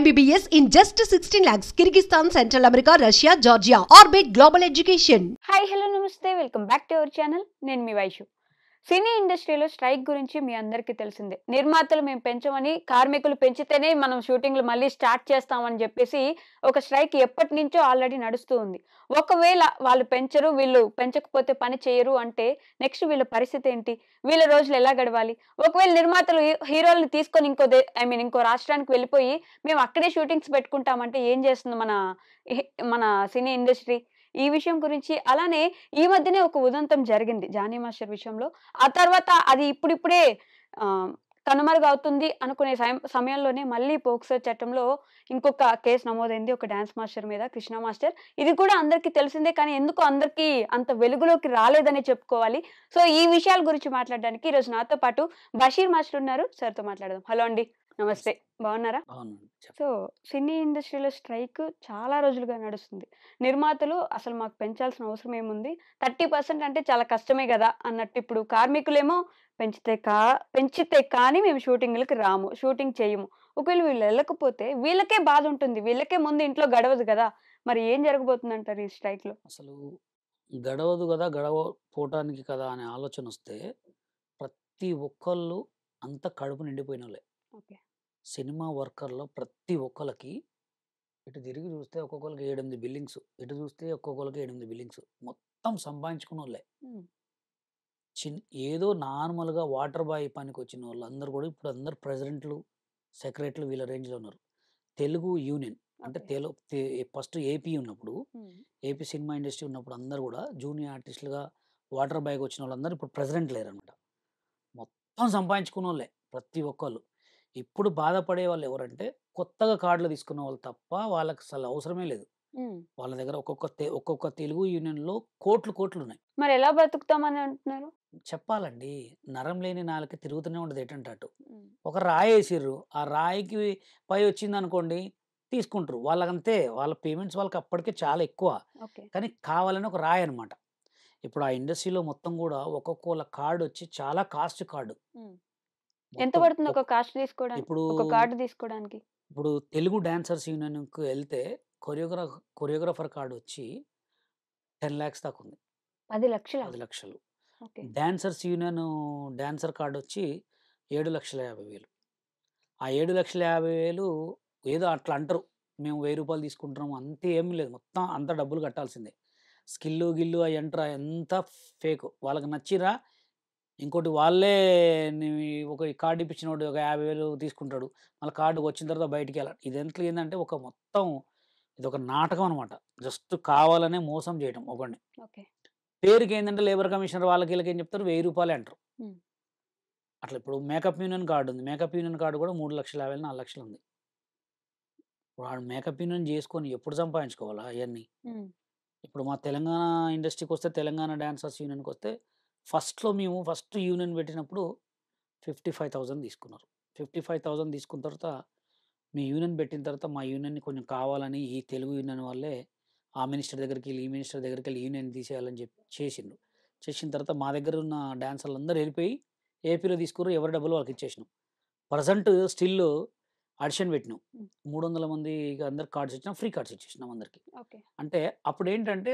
MBBS in just 16 lakhs. Kyrgyzstan, Central America, Russia, Georgia. Orbit Global Education. Hi hello నమస్తే welcome back to our channel. నేను మీ వైషు. సినీ ఇండస్ట్రీలో strike గురించి మీ అందరికీ తెలిసిందే. నిర్మాతలు మేము పెంచమని, కార్మికులు పెంచితేనే మనం షూటింగ్లు మళ్ళీ స్టార్ట్ చేస్తామని చెప్పేసి ఒక స్ట్రైక్ ఎప్పటి నుంచో ఆల్రెడీ నడుస్తూ ఉంది. ఒకవేళ వాళ్ళు పెంచరు, వీళ్ళు పెంచకపోతే పని చేయరు అంటే నెక్స్ట్ వీళ్ళ పరిస్థితి ఏంటి? వీళ్ళ రోజులు ఎలా గడవాలి? ఒకవేళ నిర్మాతలు హీరోలను తీసుకొని ఇంకో రాష్ట్రానికి వెళ్ళిపోయి మేము అక్కడే షూటింగ్స్ పెట్టుకుంటామంటే ఏం చేస్తుంది మన సినీ ఇండస్ట్రీ? ఈ విషయం గురించి అలానే ఈ మధ్యనే ఒక ఉదంతం జరిగింది జానీ మాస్టర్ విషయంలో. ఆ తర్వాత అది ఇప్పుడిప్పుడే కనుమరుగవుతుంది అనుకునే సమయంలోనే మళ్ళీ పోక్సో చట్టంలో ఇంకొక కేసు నమోదైంది ఒక డాన్స్ మాస్టర్ మీద, కృష్ణ మాస్టర్. ఇది కూడా అందరికీ తెలిసిందే, కానీ ఎందుకు అందరికీ అంత వెలుగులోకి రాలేదని చెప్పుకోవాలి. సో ఈ విషయాల గురించి మాట్లాడడానికి ఈరోజు నాతో పాటు బషీర్ మాస్టర్ ఉన్నారు. సార్తో మాట్లాడదాం. హలో అండి, నమస్తే. బాగున్నారా? సో సినీ ఇండస్ట్రీలో స్ట్రైక్ చాలా రోజులుగా నడుస్తుంది. నిర్మాతలు అసలు మాకు పెంచాల్సిన అవసరం ఏముంది, 30% అంటే చాలా కష్టమే కదా అన్నట్టు. ఇప్పుడు కార్మికులేమో పెంచితే కానీ మేము షూటింగ్‌లకి రాము, షూటింగ్ చేయము. ఒకవేళ వీళ్ళు వెళ్ళకపోతే వీళ్ళకే బాధ ఉంటుంది. వీళ్ళకే ముందు ఇంట్లో గడవదు కదా! మరి ఏం జరగబోతుందంటారు ఈ స్ట్రైక్‌లో? అసలు గడవదు గదా! గడవపోవటానికి కదా అనే ఆలోచనొస్తే, ప్రతి ఒక్కళ్ళు అంతా కడుపు నిండిపోయినోళ్ళే. ఓకే. సినిమా వర్కర్‌లో ప్రతి ఒక్కళ్ళకి ఇటు తిరిగి చూస్తే ఒక్కొక్కళ్ళకి 7, 8 బిల్డింగ్స్. ఇటు చూస్తే ఒక్కొక్కళ్ళకి 7, 8 బిల్డింగ్స్. మొత్తం సంపాదించుకున్నోళ్ళే. హ్మ్. ఏదో నార్మల్‌గా వాటర్ బాయ్ పనికొచ్చినోళ్ళందరూ గూడా ఇప్పుడు అందరూ ప్రెసిడెంట్లు, సెక్రటరీలు వీళ్ళ రేంజ్‌లో ఉన్నారు. తెలుగు యూనియన్ అంటే ఓకే. ఫస్ట్ ఏపీ ఉన్నప్పుడు, హ్మ్. ఏపీ సినిమా ఇండస్ట్రీ ఉన్నప్పుడు అందరూ గూడా జూనియర్ ఆర్టిస్ట్‌లుగా వాటర్ బాయ్‌గా వచ్చినోళ్ళందరూ ఇప్పుడు ప్రెసిడెంట్ లేరనమాట. మొత్తం సంపాదించుకున్నోళ్ళే ప్రతి ఒక్కళ్ళు. ఇప్పుడు బాధపడే వాళ్ళెవరంటే కొత్తగా కార్డులు తీసుకున్న వాళ్ళు తప్ప వాళ్ళకసలు అవసరమే లేదు. హ్మ్. వాళ్ళ దగ్గర ఒక్కొక్క తెలుగు యూనియన్‌లో కోట్లున్నాయి. మరి ఎలా బతుకుతామని అంటున్నారు? చెప్పాలండి. నరం లేని నాలుక తిరుగుతూనే ఉంటది ఎటంటే అటు. హ్మ్. ఒక రాయేసిర్రు. ఆ రాయికి పై వచ్చిందనుకోండి తీసుకుంటారు. వాళ్ళకంతే. వాళ్ళ పేమెంట్స్ వాళ్ళకి అప్పటికే చాలా ఎక్కువ. ఓకే. కానీ కావాలని ఒక రాయనమాట. ఇప్పుడు ఆ ఇండస్ట్రీలో మొత్తం గూడా ఒక్కొక్కళ్ళ కార్డొచ్చి చాలా కాస్ట్ కార్డ్. హ్మ్. ఎంత మొత్తం పడుతుంది ఒక కాస్ట్ తీసుకోవడానికి? ఇప్పుడు, ఒక కార్డ్ తీసుకోవడానికి? ఇప్పుడు తెలుగు డాన్సర్స్ యూనియన్‌కి ఎళ్తే కొరియోగ్రాఫర్ కార్డొచ్చి 10,00,000 దాకా ఉంది. 10,00,000 10,00,000. ఓకే. డాన్సర్స్ యూనియన్ డాన్సర్ కార్డొచ్చి 7,50,000. ఆ 7,50,000 ఏదో అట్లా అంటారు. మేము రూ. 1000 తీసుకుంటున్నాము. అంతే ఏమి లేదు. మొత్తం అంతా డబ్బులు కట్టాల్సిందే. గిల్లు అయంట్రా ఎంత ఫేకు. వాళ్ళకి నచ్చిర్రా ఇంకోటి వాళ్ళే నీ ఒక కార్డ్ ఇప్పించినోడు ఒక 50,000 తీసుకుంటాడు. మళ్ళా కార్డ్ వచ్చిన తర్వాత బయటికెళ్ళాలి. ఇదంతా ఏందంటే ఒక మొత్తం ఇదొక నాటకం అనమాట. జస్ట్ కావాలనే మోసం చేయటం ఒకడిని. ఓకే. పేరుకేందంటే లేబర్ కమిషనర్ వాళ్ళకి వీళ్ళకి ఏం చెప్తారు? రూ. 1000 అంటారు. హ్మ్. అట్లా ఇప్పుడు మేకప్ యూనియన్ కార్డ్ ఉంది. మేకప్ యూనియన్ కార్డ్ కూడా 3,50,000, 4,00,000 ఉంది. వాడు మేకప్ యూనియన్ చేసుకొని ఎప్పుడు సంపాదించుకోవాలా అయన్నీ? హ్మ్. ఇప్పుడు మా తెలంగాణ ఇండస్ట్రీకొస్తే తెలంగాణ డాన్సర్స్ యూనియన్‌కొస్తే ఫస్ట్ యూనియన్ పెట్టినప్పుడు 55,000 తీసుకున్నారు. 55,000 తీసుకున్న తర్వాత మీ యూనియన్ పెట్టిన తర్వాత మా యూనియన్‌ని కొంచెం కావాలని ఈ తెలుగు యూనియన్ వాళ్ళే ఆ మినిస్టర్ దగ్గరికెళ్ళి, ఈ మినిస్టర్ దగ్గరికెళ్ళి యూనియన్ తీసేయాలని చెప్పి చేసిండ్రు. చేసిన తర్వాత మా దగ్గర ఉన్న డాన్సర్లందరూ ఎళ్ళిపోయి ఏపీలో తీసుకుర్రు. ఎవరి డబ్బులు వాళ్ళకి ఇచ్చేసినాం. ప్రెజెంట్ స్టిల్ ఆడిషన్ పెట్టినాం. హ్మ్. 300 మందికి అందరికి కార్డ్స్ ఇచ్చినాం. ఫ్రీ కార్డ్స్ ఇచ్చేసినాం అందరికి. ఓకే. అంటే అప్పుడేంటంటే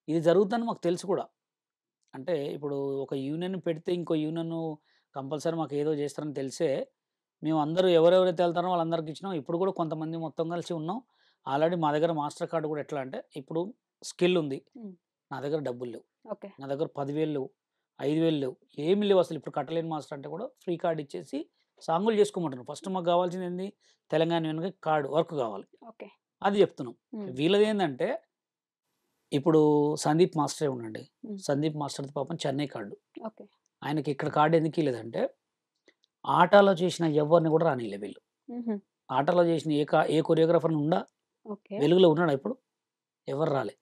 ఇది జరుగుతుందని మాకు తెలుసు కూడా. అంటే ఇప్పుడు ఒక యూనియన్ పెడితే ఇంకో యూనియన్ కంపల్సరీ మాకేదో చేస్తారని తెలిసే మేమందరూ ఎవరెవరైతే ఎళ్తారో వాళ్ళందరికి ఇచ్చినాం. ఇప్పుడు కూడా కొంతమంది మొత్తం కలిసి ఉన్నాం. ఆల్రెడీ మా దగ్గర మాస్టర్ కార్డ్ కూడా ఎట్లా అంటే ఇప్పుడు స్కిల్ ఉంది. హ్మ్. నా దగ్గర డబ్బులు లేవు. ఓకే. నా దగ్గర 10,000 లేవు. 5,000 లేవు. ఏమి లేవు అసలు. ఇప్పుడు కట్టలేని మాస్టర్ అంటే కూడా ఫ్రీ కార్డ్ ఇచ్చేసి సాంగులు చేసుకోమంటున్నారు. ఫస్ట్ మాకు కావాల్సింది ఏంది? తెలంగాణ యూనియన్‌కి కార్డ్ వర్క్ కావాలి. ఓకే. అది చెప్తున్నాం. హ్మ్. వీళ్ళదేందంటే ఇప్పుడు సందీప్ మాస్టరే ఉండండి. హ్మ్. సందీప్ మాస్టర్‌ది పాపం చెన్నై కార్డు. ఓకే. ఆయనకి ఇక్కడ కార్డ్ ఎందుకు ఇయలేదంటే ఆటాలో చేసిన ఎవ్వరిని కూడా రానీయలే వీళ్ళు. హుహు. ఆటాలో చేసిన ఏ కొరియోగ్రాఫర్‌ని ఓకే. వెలుగులో ఉన్నాడా ఇప్పుడు? ఎవరు రాలే.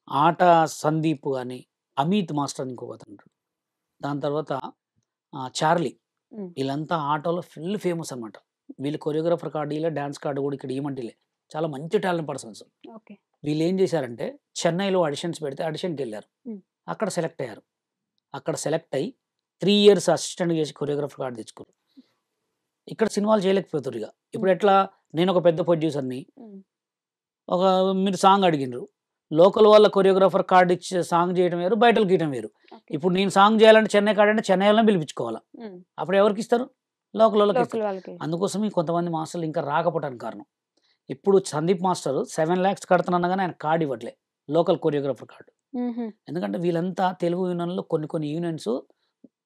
ఆట సందీప్ గాని, అమిత్ మాస్టర్ అని ఇంకొకతనుంటాడు. దాని తర్వాత చార్లీ. హ్మ్. వీళ్ళంతా ఆటోలో ఫుల్ ఫేమస్ అనమాట. వీళ్ళు కొరియోగ్రాఫర్ కార్డ్ ఇయలే, డాన్స్ కార్డ్ కూడా ఇక్కడ ఇయమంటిలే. చాలా మంచి టాలెంట్ పర్సన్స్. ఓకే. వీళ్ళేం చేశారంటే చెన్నైలో ఆడిషన్స్ పెడితే ఆడిషన్‌కెళ్లారు. హ్మ్. అక్కడ సెలెక్ట్ అయ్యారు. అక్కడ సెలెక్ట్ అయ్యి 3 ఇయర్స్ అసిస్టెంట్‌గా చేసి కొరియోగ్రాఫర్ కార్డ్ తెచ్చుకుర్రు. ఇక్కడ సినిమాలు చేయలేకపోతుర్రిగ. హ్మ్. ఇప్పుడెట్లా నేను ఒక పెద్ద ప్రొడ్యూసర్ని. హ్మ్. ఒక మీరు సాంగ్ అడిగిండ్రు. లోకల్ వాళ్ళ కొరియోగ్రాఫర్ కార్డ్ ఇచ్చి సాంగ్ చేయడం వేరు, బయటోళ్ళకి ఇయటం వేరు. ఓకే. ఇప్పుడు నేను సాంగ్ చేయాలంటే చెన్నై కార్డ్ అంటే చెన్నై వాళ్ళని పిలిపించుకోవాలా. హ్మ్. అప్పుడు ఎవరికిస్తారు? లోకల్ వాళ్ళకి ఇస్తారు. లోకల్ వాళ్ళకి. అందుకోసమే కొంతమంది మాస్టర్లు ఇంకా రాకపోవడానికి కారణం. ఇప్పుడు సందీప్ మాస్టర్ 7 లాక్స్ కడుతున్నా గానీ ఆయన కార్డ్ ఇవ్వట్లే. Local choreographer card. హుహు. ఎందుకంటే వీళ్ళంతా తెలుగు యూనియన్‌లో కొన్ని యూనియన్స్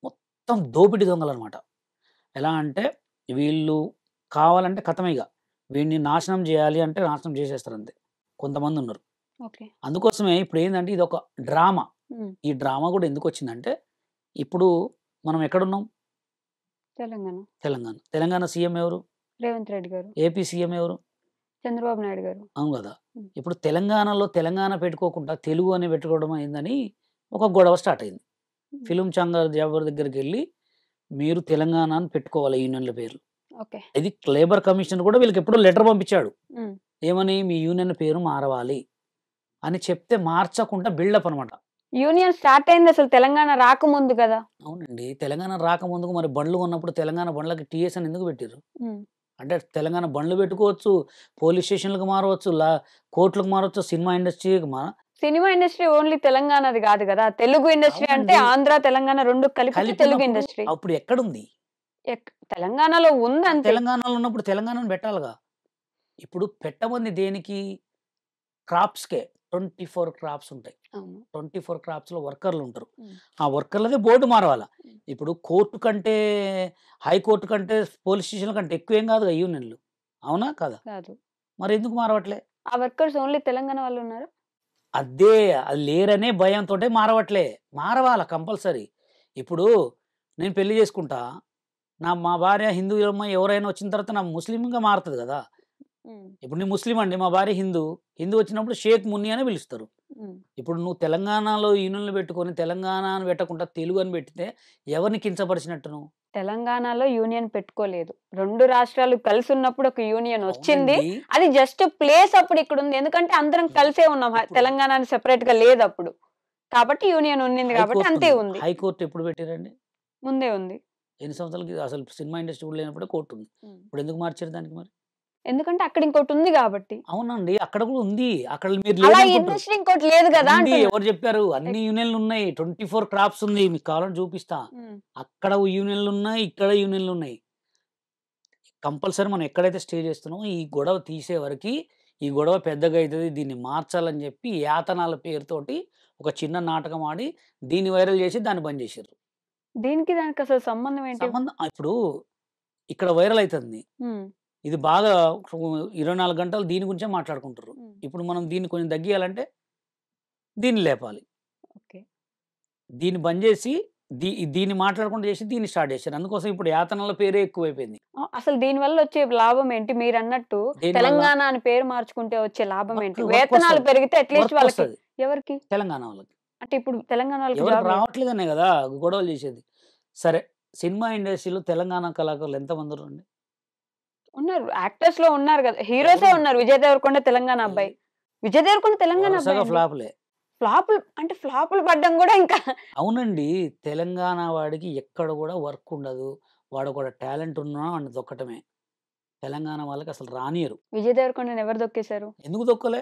మొత్తం దోపిడీ దొంగలనమాట. ఎలా అంటే వీళ్ళు కావాలంటే ఖతమే ఇగ. వీడిని నాశనం జేయాలి అంటే నాశనం జేసేస్తారంతే. కొంతమందున్నారు. ఓకే. అందుకోసమే ఇప్పుడేందంటే ఇదొక డ్రామా. హ్మ్. ఈ డ్రామా గూడా ఎందుకొచ్చిందంటే, ఇప్పుడు మనం ఎక్కడున్నాం? తెలంగాణ. తెలంగాణ. తెలంగాణ సీఎం ఎవరు? రేవంత్ రెడ్డి గారు. ఏపీ సీఎం ఎవరు? చంద్రబాబు నాయుడు గారు. అవును గదా! హ్మ్. ఇప్పుడు తెలంగాణలో తెలంగాణ పెట్టుకోకుండా తెలుగు అని పెట్టుకోవడం అయిందని ఒక గొడవ స్టార్ట్ అయింది. హ్మ్. ఫిల్మ్ ఛాంబర్ జబర్ దగ్గరికెళ్ళి మీరు తెలంగాణ అని పెట్టుకోవాలి యూనియన్‌ల పేర్లు. ఓకే. ఇది లేబర్ కమిషనర్ కూడా వీళ్ళకెప్పుడో లెటర్ పంపించాడు. హ్మ్. ఏమని? మీ యూనియన్ పేరు మారవాలి అని చెప్తే మార్చకుండా బిల్డప్ అనమాట. యూనియన్ స్టార్ట్ అయింది అసలు తెలంగాణ రాకముందు గదా! అవునండి. తెలంగాణ రాకముందుకు మరి బండ్లు కొన్నప్పుడు తెలంగాణ బండ్లకి టీఎస్ అని ఎందుకు పెట్టిర్రు? హ్మ్. అంటే తెలంగాణ బండ్లు పెట్టుకోవచ్చు, పోలీస్ స్టేషన్‌లకు మారవచ్చు, కోర్టులకు మారవచ్చు, సినిమా ఇండస్ట్రీకి సినిమా ఇండస్ట్రీ ఓన్లీ తెలంగాణది గాదు గదా! తెలుగు ఇండస్ట్రీ అంటే అవునండి. ఆంధ్ర, తెలంగాణ 2 కలిపితే తెలుగు కలిపున్నప్పుడు ఇండస్ట్రీ. అప్పుడు ఎక్కడుంది? తెలంగాణలో ఉందంతే. తెలంగాణలో ఉన్నప్పుడు తెలంగాణను పెట్టాలిగా. ఇప్పుడు పెట్టమంది దేనికి? క్రాప్స్‌కే. 24 క్రాప్స్ ఉంటాయి. అవును. 24 క్రాప్స్‌లో వర్కర్‌లుంటరు. హ్మ్. ఆ వర్కర్‌లదే బోర్డ్ మారవాల. హ్మ్. ఇప్పుడు కోర్ట్ కంటే, హైకోర్ట్ కంటే, పోలీస్ స్టేషన్‌ల కంటే ఎక్కువేం గాదుగా యూనియన్‌లు. అవునా? కాదా? కాదు. మరెందుకు మారవట్లే? ఆ వర్కర్స్ ఓన్లీ తెలంగాణ వాళ్ళున్నారా? అదే. అది లేరనే భయంతోటే మారవట్లే. మారవాల కంపల్సరీ. ఇప్పుడు నేను పెళ్లి చేసుకుంటా. మా భార్య హిందువులమ్మ ఎవరైనా వచ్చిన తర్వాత నా ముస్లింగా మారతది గదా! హ్మ్. ఇప్పుడు నేను ముస్లిం అండి. మా భార్య హిందూ. హిందూ వచ్చినప్పుడు షేక్ మున్ని అనే పిలుస్తారు. హ్మ్. ఇప్పుడు నువ్వు తెలంగాణలో యూనియన్‌లు పెట్టుకొని తెలంగాణ అని పెట్టకుండా తెలుగు అని పెట్టితే ఎవరిని కించపరిచినట్టు నువ్వు? తెలంగాణలో యూనియన్ పెట్టుకోలేదు. 2 రాష్ట్రాలు కలిసున్నప్పుడు ఒక యూనియన్ వచ్చింది. అవునండి. అది జస్ట్ ప్లేస్ అప్పుడు ఇక్కడుంది. ఎందుకంటే అందరం కలిసే ఉన్నాం. ఇప్పుడు తెలంగాణ అని సెపరేట్‌గా లేదప్పుడు. కాబట్టి యూనియన్ ఉన్నింది కాబట్టి హైకోర్ట్ అంతే ఉంది. ఉంది. హైకోర్ట్ ఎప్పుడు పెట్టిరండి? ముందే ఉంది. ఎన్ని సంవత్సరాలకి అసలు సినిమా ఇండస్ట్రీ కూడా లేనప్పుడే కోర్ట్ ఉంది. హ్మ్. ఇప్పుడెందుకు మార్చారు దానికి మరి? ఎందుకంటే అక్కడ ఇంకోటుంది గాబట్టి. అవునండి. అక్కడ కూడా ఉంది. అక్కడ మీరు అలా ఈ లేదనుకుంటారు. ఇండస్ట్రీ ఇంకోటి లేదు గదా! ఉంది. అంటున్నా. ఎవరు చెప్పారు? అన్ని యూనియన్‌లున్నాయి. 24 క్రాప్స్ ఉంది. మీకు కావాలంటే చూపిస్తా. హ్మ్. అక్కడ యూనియన్‌లున్నాయి. ఇక్కడ యూనియన్‌లున్నాయి. కంపల్సరీ మనం ఎక్కడైతే స్టే చేస్తున్నామో ఈ గొడవ తీసే వరకి ఈ గొడవ పెద్దగా అయితది. దీన్ని మార్చాలని చెప్పి యాతనాల పేరుతోటి ఒక చిన్న నాటకం ఆడి దీన్ని వైరల్ చేసి దాన్ని బంద్ చేసిర్రు. దీనికి దానికి అసలు సంబంధం ఏంటి? ఇప్పుడు ఇక్కడ వైరల్ అయితుంది. హ్మ్. ఇది బాగా 24 గంటలు దీని గురించే మాట్లాడుకుంటుర్రు. హ్మ్. ఇప్పుడు మనం దీన్ని కొంచెం తగ్గియాలంటే దీన్ని లేపాలి. ఓకే. దీన్ని బంద్ చేసి దీన్ని మాట్లాడకుండా చేసి దీన్ని స్టార్ట్ చేశారు. అందుకోసం ఇప్పుడు యాతనల పేరే ఎక్కువైపోయింది. అసలు దీనివల్ల వచ్చే లాభం ఏంటి? మీరన్నట్టు దేనివల్ల? తెలంగాణ అని పేరు మార్చుకుంటే వచ్చే లాభం ఏంటి? వర్క్ వేతనాలు వస్తది. పెరిగితే అట్‌లీస్ట్ వర్క్ వాళ్ళకి వస్తది. ఎవరికి? తెలంగాణ వాళ్ళకి. అంటే ఇప్పుడు తెలంగాణ వాళ్ళకి ఎవరికి జాబ్ లేదు. రావట్లేదనే గదా! గొడవలు చేసేది. సరే సినిమా ఇండస్ట్రీలో తెలంగాణ కళాకారులు ఎంతమందున్నారండి? ఉన్నారు. యాక్టర్స్‌లో ఉన్నారు గదా! హీరోసే ఎవరున్నారు? ఉన్నారు. 'విజయ్ దేవరకొండ' తెలంగాణ ఏ అబ్బాయి. 'విజయ్ దేవరకొండ' తెలంగాణ అబ్బాయి వరుసగా అండి. ఫ్లాపులే. ఫ్లాపులు పడ్డం గూడా ఇంకా అవునండి. తెలంగాణ వాడికి ఎక్కడ గూడా వర్క్ ఉండదు. వాడొక టాలెంట్ ఉన్నా వాడిని తొక్కటమే. తెలంగాణ వాళ్ళకి అసలు రానియరు. 'విజయ్ దేవరకొండని' ఎవరు దొక్కేసారు? ఎందుకు తొక్కలే?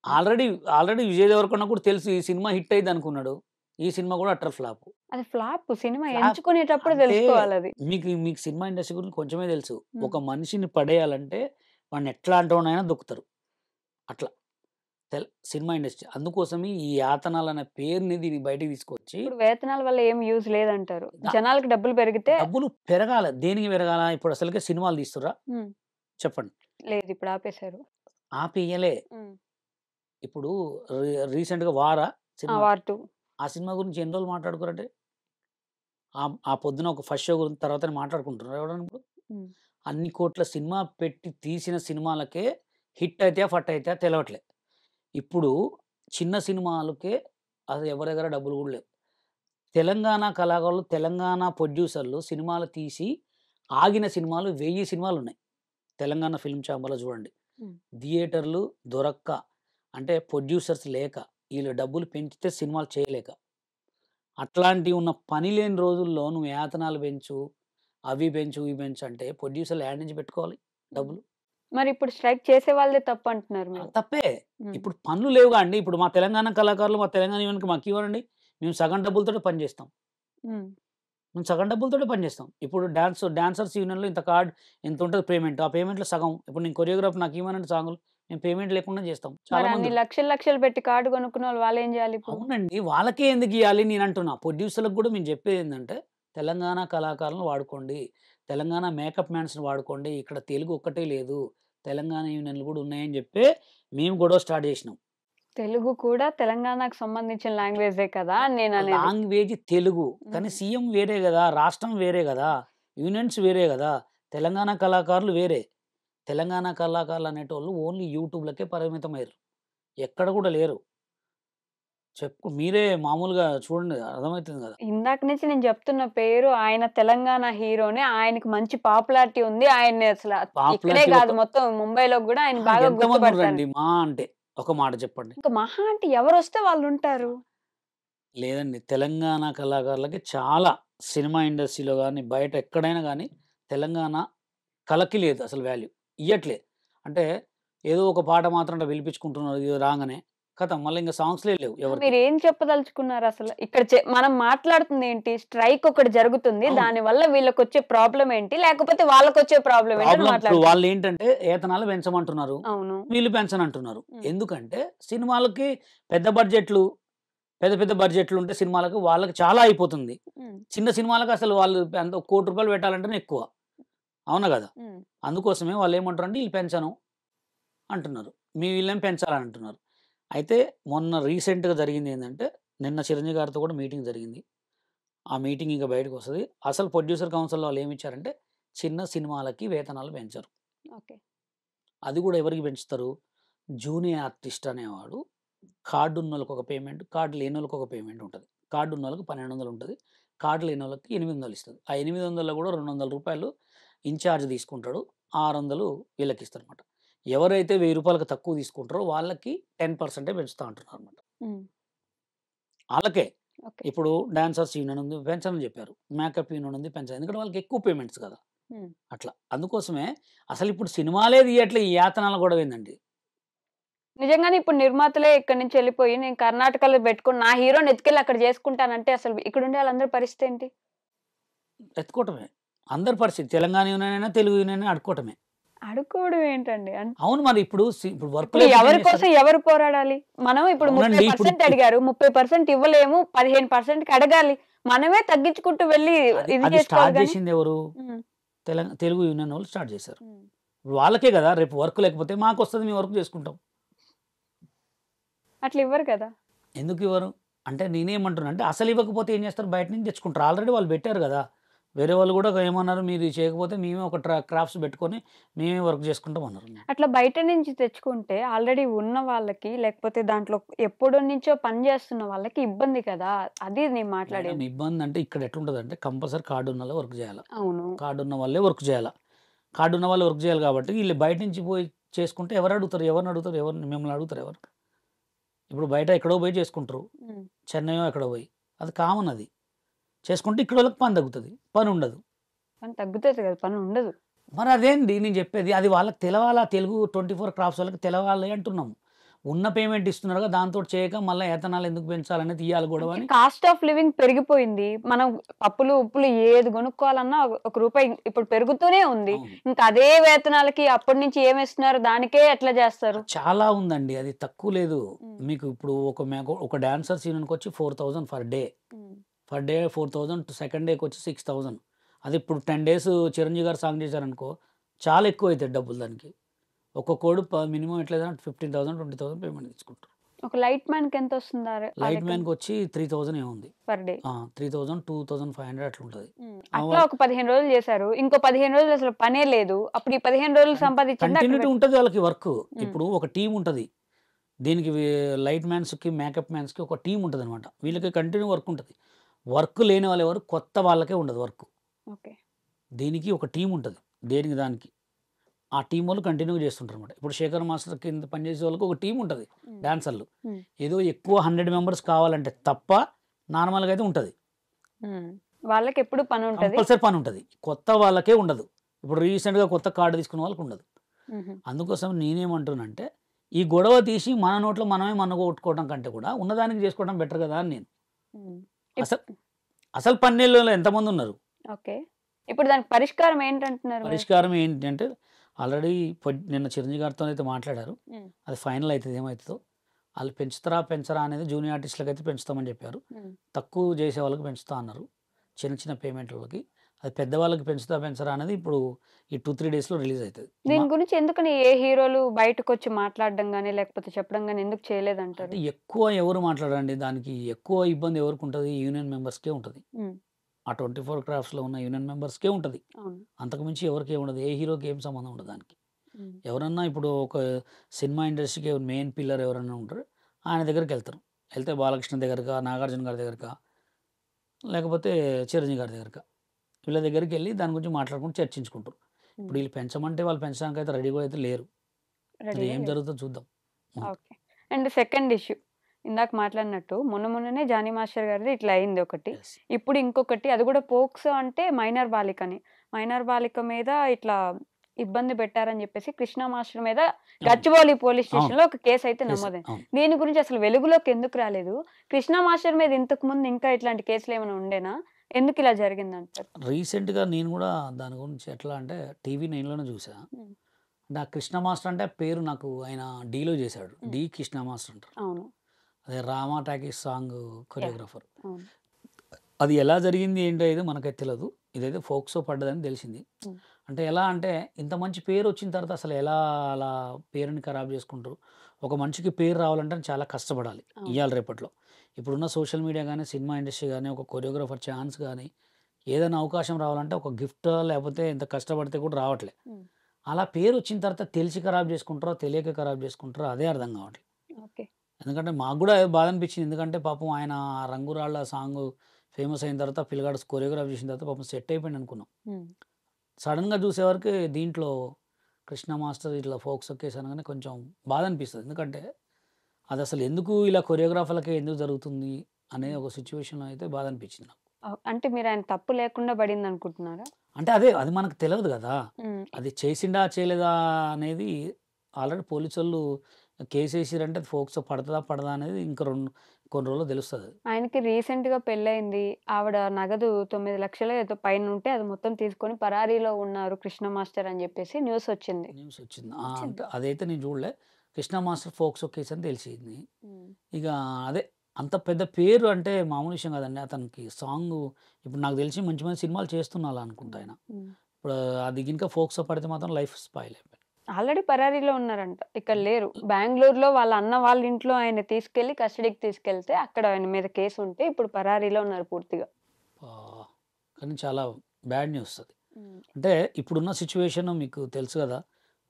ఆల్రెడీ, ఆల్రెడీ విజయ్ దేవరకొండ కూడా తెలుసు ఈ సినిమా హిట్ అయిద్దనుకున్నాడు. ఈ సినిమా గూడా అట్టర్ ఫ్లాప్. అది ఫ్లాప్. సినిమా ఫ్లాప్ ఎంచుకునేటప్పుడు అంటే తెలుసుకోవాలది. మీకు సినిమా ఇండస్ట్రీ గురించి కొంచెమే తెలుసు. హ్మ్. ఒక మనిషిని పడేయాలంటే వాడిని ఎట్లాంటోడినైనా దొక్కుతారు. అట్లా సినిమా ఇండస్ట్రీ. అందుకోసమే ఈ యాతనాలు అనే పేరుని దీన్ని బయటికి తీసుకొచ్చి ఇప్పుడు వేతనాల వల్ల ఏం యూజ్ లేదంటారు. ద జనాలకి డబ్బులు పెరిగితే డబ్బులు పెరగాల. దేనికి పెరగాల? ఇప్పుడు అసలుకే సినిమాలు తీస్తుర్రా? హ్మ్. చెప్పండి. లేదు ఇప్పుడు ఆపేశారు. ఆపేయలే. హ్మ్. ఇప్పుడు రీసెంట్‌గా 'వారా' ఆ! సినిమా. 'వార్ 2' ఆ సినిమా గురించి ఎన్ని రోజులు మాట్లాడుకోరంటే ఆ పొద్దున ఒక ఫస్ట్ షో గురించి తర్వాతనే మాట్లాడుకుంటున్నారా ఎవడన్నా ఇప్పుడు? హ్మ్. అన్ని కోట్ల సినిమా పెట్టి తీసిన సినిమాలకే హిట్ అయితాయా? ఫట్ అయితాయా? తెలవట్లే. ఇప్పుడు చిన్న సినిమాలకే అసలు ఎవరి దగ్గర డబ్బులు గూడా లేవు. తెలంగాణ కళాకారులు, తెలంగాణ ప్రొడ్యూసర్‌లు సినిమాలు తీసి ఆగిన సినిమాలు 1000 సినిమాలున్నాయి. తెలంగాణ ఫిల్మ్ ఛాంబర్‌లో చూడండి. హ్మ్. థియేటర్‌లు దొరక్క అంటే ప్రొడ్యూసర్స్ లేక, ఈళ్ళు డబ్బులు పెంచితే సినిమాలు చేయలేక. అట్లాంటివి ఉన్న పని లేని రోజుల్లో నువ్వు యాతనాలు పెంచు, అవి పెంచు, ఇవి పెంచు అంటే ప్రొడ్యూసర్‌లు ఏడ నుంచి పెట్టుకోవాలి హ్మ్. డబ్బులు? మరి ఇప్పుడు స్ట్రైక్ చేసే వాళ్ళదే తప్పు అంటున్నారు మీరు. తప్పే. హ్మ్. ఇప్పుడు పనులు లేవుగా అండి. ఇప్పుడు మా తెలంగాణ కళాకారులు, మా తెలంగాణ యూనియన్‌కి మాకివ్వరండి. మేము సగం డబ్బులతోటే పని చేస్తాం. హ్మ్. మేము సగం డబ్బులతోటే పని చేస్తాం. ఇప్పుడు డాన్సర్స్ యూనియన్‌లో ఇంతుంటది పేమెంట్. ఆ పేమెంట్‌లో సగం ఇప్పుడు నేను కొరియోగ్రాఫర్ నాకివ్వనంటే సాంగులు, మేము పేమెంట్ లేకుండా చేస్తాం. మరి చాలా అన్ని మందురు. లక్షలు లక్షలు పెట్టి కార్డ్ కొనుక్కున్నోళ్ళు వాళ్ళేం జేయాలి ఇప్పుడు? అవునండి. వాళ్ళకే ఎందుకియ్యాలి నేనంటున్నా. ప్రొడ్యూసర్‌లకు గూడా మేము చెప్పేదేందంటే, తెలంగాణ కళాకారులను వాడుకోండి. తెలంగాణ మేకప్ మ్యాన్స్‌ని వాడుకోండి. ఇక్కడ తెలుగు ఒక్కటే లేదు. తెలంగాణ యూనియన్‌లు గూడా ఉన్నాయని జెప్పే మేము గొడవ స్టార్ట్ జేసినాం. తెలుగు కూడా తెలంగాణకు సంబంధించిన లాంగ్వేజే కదా అని నేననేది. లాంగ్వేజ్ తెలుగు. కానీ హ్మ్. సీఎం వేరే గదా! రాష్ట్రం వేరే గదా! యూనియన్స్ వేరే గదా! తెలంగాణ కళాకారులు వేరే. తెలంగాణ కళాకారులు అనేటోళ్ళు ఓన్లీ యూట్యూబ్‌లకే పరిమితమయ్యిర్రు. ఎక్కడ గూడా లేరు. మీరే మామూలుగా చూడండి అర్థమైతుంది గదా! ఇందాక నుంచి నేను చెప్తున్న పేరు ఆయన తెలంగాణ హీరోనే. ఆయనకి మంచి పాపులారిటీ ఉంది. ఆయన్ని అసల ఇక్కడే పాపులారిటీ ఒక గాదు మొత్తం ముంబైలో గూడా ఆయన బాగా గుర్తుపడతారు. ఎంతమందుర్రండి అంటే? ఒక మాట చెప్పండి. ఇంక మహా అంటే ఎవరొస్తే వాళ్ళుంటారు. లేదండి. తెలంగాణ కళాకారులకి చాలా సినిమా ఇండస్ట్రీలో గాని, బయట ఎక్కడైనా గాని తెలంగాణ కళకి లేదు అసలు వాల్యూ. ఇయ్యట్లే. అంటే ఏదో ఒక పాట మాత్రం అట్లా పిలిపించుకుంటున్నారు ఇది రాంగానే. ఖతం మళ్ళీ ఇంక సాంగ్స్‌లే లేవు ఎవరికీ. మీరేం చెప్పదలుచుకున్నారసల? ఇక్కడ మనం మాట్లాడుతుందేంటి? స్ట్రైక్ ఒకటి జరుగుతుంది. అవును. దానివల్ల వీళ్ళకొచ్చే ప్రాబ్లమ్ ఏంటి? లేకపోతే వాళ్ళకొచ్చే ప్రాబ్లమ్ ఏంటని ప్రాబ్లమ్ ఇప్పుడు మాట్లాడుతున్నాం. వాళ్ళేంటంటే ఏతనాలు పెంచమంటున్నారు. అవును. వీళ్ళు పెంచనంటున్నారు. హ్మ్. ఎందుకంటే సినిమాలకి పెద్ద బడ్జెట్‌లు, పెద్ద పెద్ద బడ్జెట్‌లుంటే సినిమాలకు వాళ్ళకి చాలా అయిపోతుంది. హ్మ్. చిన్న సినిమాలకు అసలు వాళ్ళు ఎంత రూ. 1,00,00,000 పెట్టాలంటేనే ఎక్కువ. అవునా గదా! హ్మ్. అందుకోసమే వాళ్ళేమంటారంటే ఈళ్ళు పెంచను అంటున్నారు. వీళ్ళేమో పెంచాలని అంటున్నారు. అయితే మొన్న రీసెంట్‌గా జరిగిందేందంటే, నిన్న చిరంజీవి గారితో కూడా మీటింగ్ జరిగింది. ఆ మీటింగ్ ఇంక బయటకొస్తది. అసలు ప్రొడ్యూసర్ కౌన్సిల్‌లో వాళ్ళేమిచ్చారంటే, చిన్న సినిమాలకి వేతనాలు పెంచరు. ఓకే. అది గూడా ఎవరికి పెంచుతారు? జూనియర్ ఆర్టిస్ట్ అనేవాడు కార్డున్నోళ్ళకి ఒక పేమెంట్, కార్డ్ లేనోళ్ళకి ఒక పేమెంట్ ఉంటది. కార్డున్నోళ్ళకి 1,200 ఉంటది. కార్డ్ లేనోళ్ళకి 800 ఇస్తది. ఆ 800లో గూడా రూ. 200 ఇన్‌చార్జ్ తీసుకుంటాడు. 600 వీళ్ళకిస్తారనమాట. ఎవరైతే రూ. 1000కి తక్కువ తీసుకుంటారో వాళ్ళకి 10% పెంచుతా అంటున్నారనమాట. హ్మ్. ఆళ్ళకే. ఓకే. ఇప్పుడు డాన్సర్స్ యూనియన్ ఉంది పెంచనని చెప్పారు. మేకప్ యూనియన్ ఉంది పెంచను. ఎందుకంటే వాళ్ళకి ఎక్కువ పేమెంట్స్ కదా! హ్మ్. అట్లా. అందుకోసమే అసలిప్పుడు సినిమాలే తీయట్లే ఈ యాతనల గొడవేందండి? నిజంగానే ఇప్పుడు నిర్మాతలే ఇక్కడి నుంచి ఎళ్ళిపోయి నేను కర్ణాటకలో పెట్టుకొని నా హీరోని ఎత్తుకెళ్ళి అక్కడ చేసుకుంటానంటే అసలు ఇక్కడుండే వాళ్ళందరి పరిస్థితి ఏంటి? ఎత్తుకోవటమే. అందరి పరిస్థితి తెలంగాణ యూనియన్ అయినా, తెలుగు యూనియన్ అయినా అడుక్కోవటమే. అడుక్కోవడం ఏంటండి? అవును మరి ఇప్పుడు వర్క్ ఇప్పుడు లేకపోతే ఏం ఎవరి చేస్తారు? కోసం ఎవరు పోరాడాలి? మనం ఇప్పుడు అవునండి. ఇప్పుడు 30% అడిగారు. 30% ఇవ్వలేము. 15%కి అడగాలి. మనమే తగ్గించుకుంటూ వెళ్లి అది ఇది అది చేసుకోవాలి స్టార్ట్ గాని చేసిందెవరు? హ్మ్. తెలుగు యూనియన్ వాళ్ళు స్టార్ట్ చేశారు. హ్మ్. ఇప్పుడు వాళ్ళకే కదా! రేపు వర్క్ లేకపోతే మాకొస్తది మేము వర్క్ చేసుకుంటాం. అట్లా ఇవ్వరు కదా! ఎందుకివ్వరు? అంటే నేనేమంటున్నా అంటే అసలు ఇవ్వకపోతే ఏం చేస్తారు? బయట నుంచి తెచ్చుకుంటారు. ఆల్రెడీ వాళ్ళు పెట్టారు గదా! వేరే వాళ్ళు గూడా ఏమన్నారు? మీరు ఇది చేయకపోతే మేమే ఒక క్రాఫ్ట్స్ పెట్టుకొని మేమే వర్క్ చేసుకుంటాం అన్నారు. అట్లా బయట నుంచి తెచ్చుకుంటే ఆల్రెడీ ఉన్న వాళ్ళకి లేకపోతే దాంట్లో ఎప్పటినుంచో పని చేస్తున్న వాళ్ళకి ఇబ్బంది కదా! అది నేను మేడం మాట్లాడేది. ఇబ్బందంటే ఇక్కడ ఎట్లుంటదంటే కంపల్సరీ కార్డున్నోళ్ళే వర్క్ జేయాల. అవును. కార్డున్న వాళ్ళే వర్క్ జేయాల. కార్డున్న వాళ్ళు వర్క్ జేయాలి కాబట్టి ఈళ్ళు బయట నుంచి పోయి చేసుకుంటే ఎవరడుగుతారు? ఎవరినడుగుతారు? మిమ్మల్ని అడుగుతారు ఎవరు? ఇప్పుడు బయట ఎక్కడో పోయి చేసుకుంటారు. హ్మ్. చెన్నైయో ఎక్కడో పోయి. అది కామన్ అది. చేసుకుంటే ఇక్కడోళ్ళకి పని తగ్గుతది. పనుండదు. పని తగ్గుతది కదా! పని ఉండదు. మరి అదేండి నేను చెప్పేది. అది వాళ్ళకి తెలవాలా తెలుగు 24 క్రాఫ్ట్స్ వాళ్ళకి తెలవాలి అంటున్నాం. ఉన్న పేమెంట్ ఇస్తున్నారుగా దాంతోటి చేయక మళ్ళా ఏతనాలు ఎందుకు పెంచాలని తీయాలి గొడవ అంటే అని కాస్ట్ ఆఫ్ లివింగ్ పెరిగిపోయింది. మనం పప్పులు, ఉప్పులు ఏది కొనుక్కోవాలన్నా ఒక రూపాయి ఇప్పుడు పెరుగుతూనే ఉంది. అవును. ఇంకా అదే వేతనాలకి అప్పటి నుంచి ఏమిస్తున్నారు దానికే ఎట్లా చేస్తారు? చాలా ఉందండి. అది తక్కువ లేదు. హ్మ్. మీకు ఇప్పుడు ఒక డాన్సర్స్ యూనియన్‌కొచ్చి 4,000 పర్ డే. హ్మ్. పర్ డే 4,000 సెకండ్ డేకొచ్చి 6,000 అది ఇప్పుడు 10 డేస్ చిరంజీవి గారు సాంగ్ చేశారనుకో చాలా ఎక్కువైతాయి డబ్బులు దానికి. ఒక్కొక్కోడు మినిమమ్ ఎట్లా లేదన్నా 15,000, 20,000 పేమెంట్ తీసుకుంటారు. ఒక లైట్ మ్యాన్‌కి ఎంతొస్తుంది ఆ లైట్ లెక్కన? మ్యాన్‌కొచ్చి 3,000 ఏమో ఉంది. Per day. 3,000, 2,500 అట్లుంటది. అట్లా వాళ్ళు ఒక 15 రోజులు చేశారు. ఇంకో 15 రోజులు అసలు పనే లేదు. అప్పుడు ఈ 15 రోజులు సంపాదించింది అక్కడ కంటిన్యూటీ ఉంటది వాళ్ళకి వర్క్. హ్మ్. ఇప్పుడు ఒక టీమ్ ఉంటది. దీనికి లైట్ మ్యాన్స్‌కి, మేకప్ మ్యాన్స్‌కి ఒక టీమ్ ఉంటదనమాట. వీళ్ళకి కంటిన్యూ వర్క్ ఉంటది. వర్క్ లేని వాళ్ళెవరు కొత్త వాళ్ళకే ఉండదు వర్క్. ఓకే. దీనికి ఒక టీమ్ ఉంటది. దేనికి దానికి. ఆ టీమ్ వాళ్ళు కంటిన్యూగా చేస్తుంటారనమాట. ఇప్పుడు శేఖర్ మాస్టర్ కింద పనిచేసే వాళ్ళకి ఒక టీమ్ ఉంటది. హ్మ్. డాన్సర్లు. హ్మ్. ఏదో ఎక్కువ 100 మెంబర్స్ కావాలంటే తప్ప నార్మల్‌గా అయితే ఉంటది. హ్మ్. వాళ్ళకెప్పుడు పనుంటది. కంపల్సరీ పనుంటది. కొత్త వాళ్ళకే ఉండదు. ఇప్పుడు రీసెంట్‌గా కొత్త కార్డ్ తీసుకున్న వాళ్ళకుండదు. హుహు. అందుకోసం నేనేమంటున్నానంటే, ఈ గొడవ తీసి మన నోట్లో మనమే కొట్టుకోవడం కంటే కూడా ఉన్నదానికి చేసుకోవడం బెటర్ కదా అని నేను. హ్మ్. అసలు అసలు పన్నీళ్ళలో ఎంతమందున్నారు? ఓకే. ఇప్పుడు దానికి పరిష్కారం ఏంటంటున్నారు మరి? పరిష్కారం ఏంటంటే ఆల్రెడీ నిన్న చిరంజీవి గారితోనైతే మాట్లాడారు. హ్మ్. అది ఫైనల్ అయితది ఏమైతదో. ఆళ్ళు పెంచరా అనేది జూనియర్ ఆర్టిస్ట్‌లకైతే పెంచుతామని చెప్పారు. హ్మ్. తక్కువ చేసే వాళ్ళకి పెంచుతా అన్నారు. చిన్న చిన్న పేమెంట్‌లకి. అది పెద్దవాళ్ళకి పెంచరా అనేది ఇప్పుడు ఈ 2, 3 డేస్‌లో రిలీజ్ అయితది. దీని గురించి ఎందుకని ఏ హీరోలు బయటకొచ్చి మాట్లాడడం గాని, లేకపోతే చెప్పడం గాని ఎందుకు చేయలేదంటారు? అంటే ఎక్కువ ఎవరు మాట్లాడరండి. దానికి ఎక్కువ ఇబ్బంది ఎవరికుంటది? యూనియన్ మెంబర్స్‌కే ఉంటది. హ్మ్. ఆ 24 క్రాఫ్ట్స్‌లో ఉన్న యూనియన్ మెంబర్స్‌కే ఉంటది. అవును. అంతకు మించి ఎవరికేం ఉండదు. ఏ హీరోకి ఏం సంబంధం ఉండదు దానికి. హ్మ్. ఎవరన్నా ఇప్పుడు ఒక సినిమా ఇండస్ట్రీకి మెయిన్ పిల్లర్ ఎవరన్నా ఉంటారో ఆయన దగ్గరికెళ్తారు. ఎళ్తే బాలకృష్ణ దగ్గరకా, నాగార్జున గారి దగ్గరకా, లేకపోతే చిరంజీవి గారి దగ్గరకా. వీళ్ళ దగ్గరికెళ్ళి దాని గురించి మాట్లాడుకుంటూ చర్చించుకుంటారు. ఇప్పుడు హ్మ్. వీళ్ళు పెంచమంటే వాళ్ళు పెంచడానికైతే రెడీగా అయితే లేరు. మరి రెడీగా ఏం లేరు. జరుగుతుందో చూద్దాం. హ్మ్. ఓకే. అండ్ సెకండ్ ఇష్యూ ఇందాక మాట్లాడినట్టు మొన్ననే జానీ మాస్టర్ గారిది ఇట్లా అయింది ఒకటి. యెస్. ఇప్పుడు ఇంకొకటి అది కూడా పోక్సో అంటే మైనర్ బాలికని. మైనర్ బాలిక మీద ఇట్లా ఇబ్బంది పెట్టారని చెప్పేసి కృష్ణ మాస్టర్ మీద అవును. గచ్చిబౌలి పోలీస్ అవును. స్టేషన్‌లో ఒక కేస్ అయితే కేసు. నమోదైంది. అవును. దీని గురించి అసలు వెలుగులోకి ఎందుకు రాలేదు? కృష్ణ మాస్టర్ మీద ఇంతకు ముందు ఇంకా ఇట్లాంటి కేసులు ఏమైనా ఉండేనా? ఎందుకు ఇలా జరిగిందంటారు? రీసెంట్‌గా నేను గూడా దాని గురించి ఎట్లా అంటే టీవీ నైన్‌లోనే చూసా. హ్మ్. అంటే ఆ కృష్ణ మాస్టర్ అంటే పేరు నాకు ఆయన 'డీ'లో చేశాడు. హ్మ్. 'డి కృష్ణ మాస్టర్' అంటారు. అవును. అదే 'Rama talkies' song yeah! Choreographer. అవును. అది ఎలా జరిగింది ఏంటో అయితే మనకైతే తెలదు. ఇదైతే ఫోక్సో పడ్డదని తెలిసింది. హ్మ్. అంటే ఎలా అంటే ఇంత మంచి పేరొచ్చిన తర్వాత అసలు ఎలా అలా పేరుని ఖరాబ్ చేసుకుంటారు? ఒక మనిషికి పేరు రావాలంటే చాలా కష్టపడాలి అవును. ఇయాల రేపట్లో. ఇప్పుడున్న సోషల్ మీడియా గాని, సినిమా ఇండస్ట్రీ గాని, ఒక కొరియోగ్రాఫర్ ఛాన్స్ గాని, ఏదైనా అవకాశం రావాలంటే ఒక గిఫ్టో లేకపోతే ఇంత కష్టపడితే కూడా రావట్లే. హ్మ్. అలా పేరొచ్చిన తర్వాత తెలిసి ఖరాబ్ చేసుకుంటారో, తెలియక ఖరాబ్ చేసుకుంటారో అదే అర్థం కావట్లేదు. ఓకే. ఎందుకంటే మాకు గూడా బాధ అనిపించింది. ఎందుకంటే పాపం ఆయన 'రంగురాళ్ళ' సాంగు ఫేమస్ అయిన తర్వాత పిల్లగాడు కొరియోగ్రాఫ్ చేసిన తర్వాత పాపం సెట్ అయిపోయిండు అనుకున్నాం. హ్మ్. సడెన్‌గా చూసేవరకి దీంట్లో 'కృష్ణ మాస్టర్' ఇట్లా ఫోక్సో కేస్ అనగానే కొంచెం బాధ అనిపిస్తది. ఎందుకంటే అదసలు ఎందుకు ఇలా కొరియోగ్రాఫర్‌లకే ఎందుకు జరుగుతుంది అనే హ్మ్. ఒక సిట్యుయేషన్‌లో అయితే బాధ అనిపించింది నాకు. అంటే మీరాయన తప్పు లేకుండా పడిందనుకుంటున్నారా? అంటే అదే అది మనకు తెలవదు గదా! హ్మ్. అది చేసిండా చేయలేదా అనేది ఆల్రెడీ పోలీసోళ్ళు కేసేసిర్రంటే అది ఫోక్సో పడతదా పడదా అనేది ఇంకా కొన్ని రోజుల్లో తెలుస్తదది. ఆయనకి రీసెంట్‌గా పెళ్లయింది. ఆవిడ నగదు 9,00,000 ఏదో పైనుంటే అది మొత్తం తీసుకొని పరారీలో ఉన్నారు కృష్ణ మాస్టర్ అని జెప్పేసి న్యూసొచ్చింది. న్యూసొచ్చింది. వచ్చింది. అంటే అదైతే నేను చూడలే. 'కృష్ణ మాస్టర్' ఫోక్సో కేస్ అని తెలిసింది. హ్మ్. ఇక అదే అంత పెద్ద పేరు అంటే మామూలు విషయం కాదండి. అతనికి సాంగు ఇప్పుడు నాకు తెలిసి మంచి మంచి సినిమాలు చేస్తున్నాలా అనుకుంటా హ్మ్. ఆయన. హ్మ్. ఇప్పుడు అది గినుక ఫోక్సో పడితే మాత్రం లైఫ్ స్పాయిల్ అయిపోయింది. ఆల్రెడీ పరారీలో ఉన్నారంట. ఇక్కడ హ్మ్. లేరు. బెంగుళూరులో వాళ్ళ అన్న వాళ్ళ ఇంట్లో ఆయన తీసుకెళ్ళి కస్టడీకి తీసుకెళ్తే అక్కడ ఆయన మీద కేసుంటే ఇప్పుడు పరారీలో ఉన్నారు పూర్తిగా. ఆహ్, కానీ చాలా బ్యాడ్ న్యూస్ అది. హ్మ్. అంటే ఇప్పుడున్న సిట్యుయేషన్ మీకు తెలుసు గదా!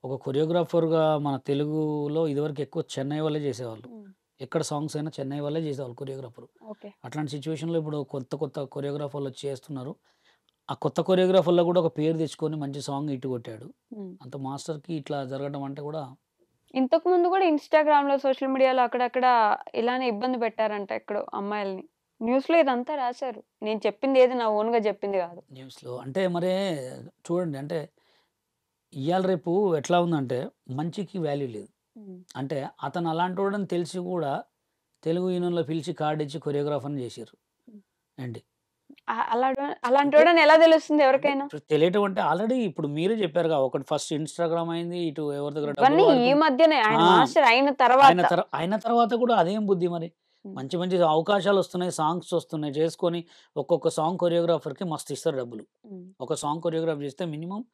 ఒక కొరియోగ్రాఫర్‌గా మన తెలుగులో ఇదివరకు ఎక్కువ చెన్నై వాళ్ళే చేసేవాళ్ళు. హ్మ్. ఎక్కడ సాంగ్స్ అయినా చెన్నై వాళ్ళే చేసేవాళ్ళు కొరియోగ్రాఫర్. ఓకే. అట్లాంటి సిట్యుయేషన్‌లో ఇప్పుడు కొత్త కొత్త కొరియోగ్రాఫర్‌లొచ్చి చేస్తున్నారు. ఆ కొత్త కొరియోగ్రాఫర్‌లో కూడా ఒక పేరు తెచ్చుకొని మంచి సాంగ్ హిట్ కొట్టాడు. హ్మ్. అంత మాస్టర్‌కి ఇట్లా జరగడం అంటే కూడా ఇంతకు ముందు గూడా ఇన్‌స్టాగ్రామ్‌లో, సోషల్ మీడియాలో అక్కడక్కడ ఇలానే ఇబ్బంది పెట్టారంట ఎక్కడో అమ్మాయిల్ని. న్యూస్‌లో ఇదంతా రాశారు. నేను చెప్పింది ఏది నా ఓన్‌గా చెప్పింది గాదు. న్యూస్‌లో అంటే మరే చూడండి అంటే ఇయాల రేపు ఎట్లా ఉందంటే మంచికి వాల్యూ లేదు. హ్మ్. అంటే అతను అలాంటోడని తెలిసి కూడా తెలుగు యూనియన్‌లో పిలిచి కార్డ్ ఇచ్చి కొరియోగ్రాఫర్‌ని చేసిర్రు. హ్మ్. ఏండి అంటే అలాంటోడని ఎలా తెలుస్తుంది అంటే ఎవరికైనా? ఇప్పుడు తెలియటం అంటే ఆల్రెడీ ఇప్పుడు మీరే చెప్పారుగా ఒకటి ఫస్ట్ ఇన్‌స్టాగ్రామ్ అయింది. ఇటు ఎవరి దగ్గర డబ్బులు ఇవన్నీ ఈ వాడుకుంటూ మధ్యనే ఆయన ఆ! మాస్టర్ అయిన ఆయన తర్వాత. అయిన తర్వాత కూడా అదేం బుద్ధి మరి. హ్మ్. మంచి మంచి అవకాశాలొస్తున్నాయి. సాంగ్స్ వస్తున్నాయి. చేసుకొని ఒక్కొక్క సాంగ్ కొరియోగ్రాఫర్‌కి మస్తు ఇస్తారు డబ్బులు. హ్మ్. ఒక సాంగ్ కొరియోగ్రాఫ్ చేస్తే మినిమమ్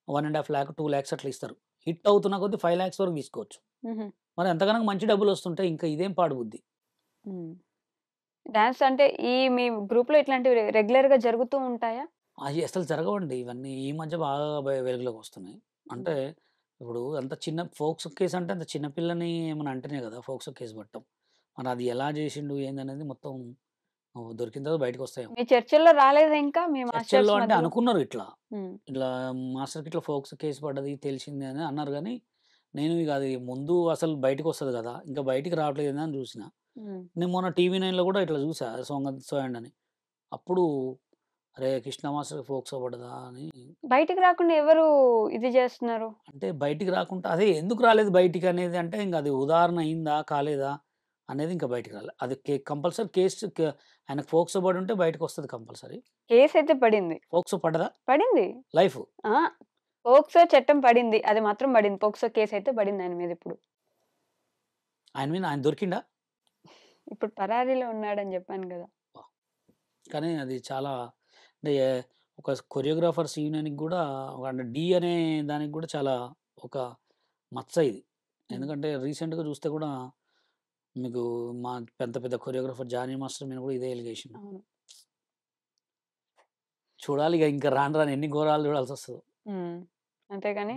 1,50,000 2,00,000 అట్లా ఇస్తారు. హిట్ అవుతున్న కొద్దీ 5,00,000 వరకు తీసుకోవచ్చు. హుహు. మరి అంతగనం మంచి డబ్బులొస్తుంటే ఇంకా ఇదేం పాడు బుద్ధి. హ్మ్. డాన్స్ అంటే ఈ మీ గ్రూప్‌లో ఇట్లాంటివి రెగ్యులర్‌గా జరుగుతూ ఉంటాయా? అయి అసలు జరగవండి. ఇవన్నీ ఈ మధ్య బాగా వెలుగులోకొస్తున్నాయి. అంటే హ్మ్. ఇప్పుడు అంత చిన్న ఫోక్సో కేస్ అంటే అంత చిన్న పిల్లని ఏమన్నా అంటేనే కదా! ఫోక్సో కేస్ పెట్టం. మరి అది ఎలా చేసిండు ఏందనేది మొత్తం దొరికిన తర్వాత బయటకొస్తాయి. మీ చర్చల్లో రాలేదా ఇంకా మీ చర్చల్లో మాస్టర్స్ అంటే మధ్యలో? అనుకున్నారు ఇట్లా. హ్మ్. ఇట్లా మాస్టర్‌కి ఇట్లా ఫోక్సో కేస్ పడ్డది తెలిసింది అని అన్నారు గానీ, నేను ఇగ అది ముందు అసలు బయటికొస్తది గదా! ఇంకా బయటికి రావట్లేదేందని జూసినా. హ్మ్. నేను మొన్న టీవీ నైన్‌లో గూడా ఇట్లా జూసా సో అండ్ అని. అప్పుడు అరే కృష్ణ మాస్టర్కి ఫోక్సో పడదా అని. బయటికి రాకుండా ఎవరు ఇది చేస్తున్నారు? అంటే బయటికి రాకుండా అదే ఎందుకు రాలేదు బయటికి అనేది అంటే ఇంక అది ఉదాహరణ అయిందా కాలేదా అనేది ఇంకా బయటికి రాలేదు. అది కంపల్సరీ కేసు ఆయనకు ఫోక్సో పడి ఉంటే బయటకు వస్తుంది కంపల్సరీ. కేసు అయితే పడింది. ఫోక్సో పడదా పడింది. లైఫ్ పోక్సో చట్టం పడింది. అది మాత్రం పడింది. పోక్సో కేసు అయితే పడింది ఆయన మీద ఇప్పుడు. ఆయన మీద ఆయన దొరికిండా? ఇప్పుడు పరారీలో ఉన్నాడని చెప్పాను కదా. కానీ అది చాలా అంటే ఒక కొరియోగ్రాఫర్స్ యూనియన్కి కూడా అంటే డి అనే దానికి కూడా చాలా ఒక మచ్చ ఇది. ఎందుకంటే రీసెంట్గా చూస్తే కూడా మీకు మా పెద్ద పెద్ద కొరియోగ్రాఫర్ జానీ మాస్టర్ మీద కూడా ఇదే ఎలిగేషన్. అవును. చూడాలి ఇక ఇంకా రాను రాను ఎన్ని ఘోరాలు చూడాల్సి వస్తుందో. అంతేగాని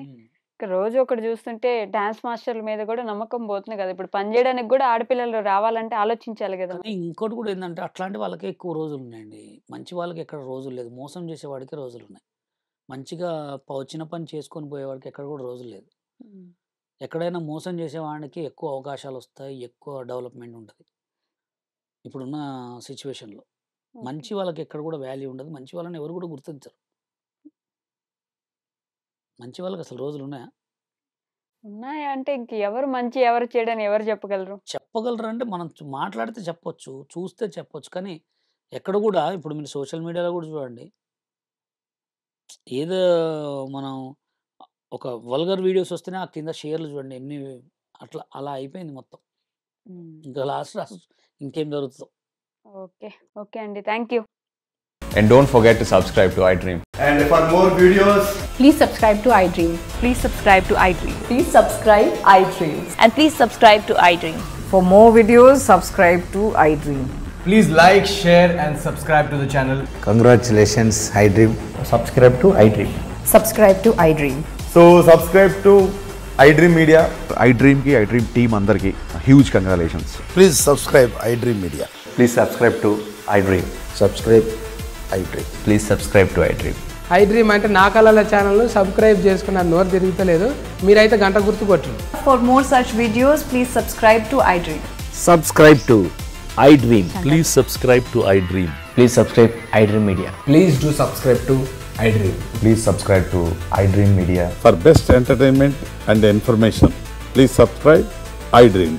రోజు ఒకటి చూస్తుంటే డాన్స్ మాస్టర్ల మీద కూడా నమ్మకం పోతుంది కదా. ఇప్పుడు పని చేయడానికి కూడా ఆడపిల్లలు రావాలంటే ఆలోచించాలి కదా. కానీ ఇంకోటి కూడా ఏంటంటే అట్లాంటి వాళ్ళకే ఎక్కువ రోజులు ఉన్నాయండి. మంచి వాళ్ళకి ఎక్కడ రోజులు లేదు. మోసం చేసేవాడికి రోజులు ఉన్నాయి. మంచిగా వచ్చిన పని చేసుకొని పోయేవాడికి ఎక్కడ కూడా రోజులు లేదు. ఎక్కడైనా మోసం చేసేవాడికి ఎక్కువ అవకాశాలు వస్తాయి, ఎక్కువ డెవలప్మెంట్ ఉంటుంది ఇప్పుడున్న సిచ్యువేషన్లో. మంచి వాళ్ళకి ఎక్కడ కూడా వాల్యూ ఉండదు. మంచి వాళ్ళని ఎవరు కూడా గుర్తించరు. మంచి వాళ్ళకి అసలు రోజులు ఉన్నాయా? ఉన్నాయా అంటే ఇంక ఎవరు మంచి ఎవరు చెడని ఎవరు చెప్పగలరు? చెప్పగలరు అంటే మనం మాట్లాడితే చెప్పొచ్చు, చూస్తే చెప్పొచ్చు. కానీ ఎక్కడ కూడా ఇప్పుడు మీరు సోషల్ మీడియాలో కూడా చూడండి, ఏదో మనం ఒక వల్గర్ వీడియోస్ వస్తేనే ఆ కింద షేర్లు చూడండి ఎన్ని అట్లా అలా అయిపోయింది మొత్తం. ఇంకా లాస్ట్ ఇంకేం జరుగుతుందో. ఓకే. ఓకే అండి. Thank you. And don't forget to subscribe to iDream. And for more videos, Please subscribe to iDream. Please subscribe to iDream. Please subscribe iDream. And please subscribe to iDream. For more videos, subscribe to iDream. please like, share and subscribe to the channel. Congratulations, iDream. Subscribe to iDream. Subscribe to iDream. So subscribe to iDream Media. iDream ki iDream team andarki huge congratulations. Please subscribe iDream Media. Please subscribe to iDream. Subscribe iDream. Please subscribe to iDream. iDream అంటే నా కళల channel subscribe చేసుకున్న నోరు తిరుగుతలేదు. మీరైతే గంట గుర్తు కొట్టండి. For more such videos, please subscribe to iDream. Subscribe to iDream. Please subscribe to iDream. Please subscribe iDream Media. Please do subscribe to iDream. Please subscribe to iDream Media. For best entertainment and information, please subscribe iDream.